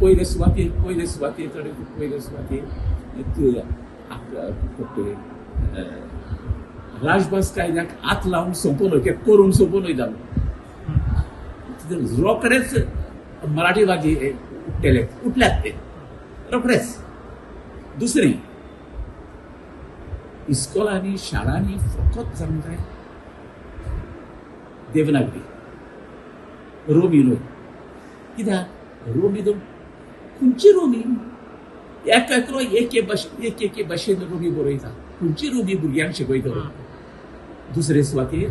पयले सुवातेर राजभास कायद्याक हात लावन सोंपोवन करून सोंपोवन वयतालो रोखडेच मराठी भाजी उठल्यात ते रोखडेच. दुसरें इस्कॉलांनी शाळांनी फकत जावंक जाय देवनागरी रोमी न्हय. कित्याक रोमी खंयची रोमी एकलो एक भाशेन रोमी बरयता. खंयची रोमी भुरग्यांक शिकयतलो. दुसरे सुवातेर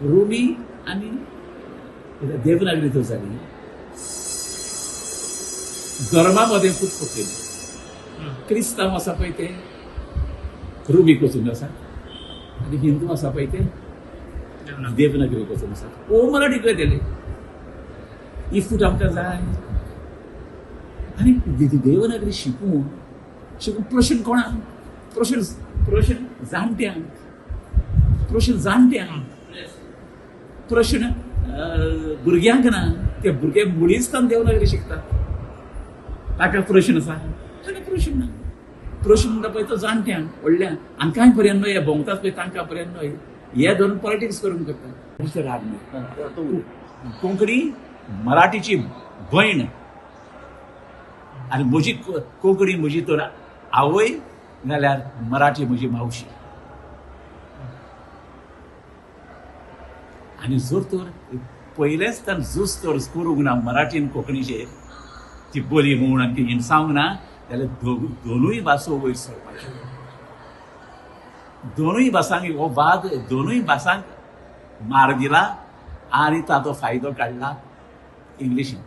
रोमी आनी देवनागरी तर जाली धर्मामध्ये खूप पडलेली. क्रिस्तांव आसा पळय ते रोमी कोचून आसा आनी हिंदू आसा पळय ते देवनागरी कोचून आसा. ओ मराठी कळय तेले ही फूट आमकां जाय. आनी देवनागरी शिकून प्रश्न कोणाक? प्रश्न जाणट्यांक. प्रश्न भुरग्यांक ना. ते भुरगे मुळीस्तान देवनागरी शिकतात. ताका प्रश्न आसा ताका प्रश्न ना. प्रश्न म्हणटा पळय तो जाणट्यांक व्हडल्यांक. हांकांय पर्यंत न्हय. हे भोंवतात पळय तांकां पर्यंत न्हय. हे धरून पॉलिटिक्स करून करता. कोंकणी मराठीची भयण आनी म्हजी कोंकणी म्हजी तर आवय नाल्यार मराठी म्हजी मावशी. आनी जर तर पयलेच ताण झूज तर करूंक ना मराठीन कोंकणीचेर ती बोली म्हूण आनी ती हिणसावंक ना जाल्यार दोनूय भासो वयर सरपाच्यो. दोनूय भासांक हो वाद दोनूय भासांक मार दिला आनी ताचो फायदो काडला इंग्लिशीन.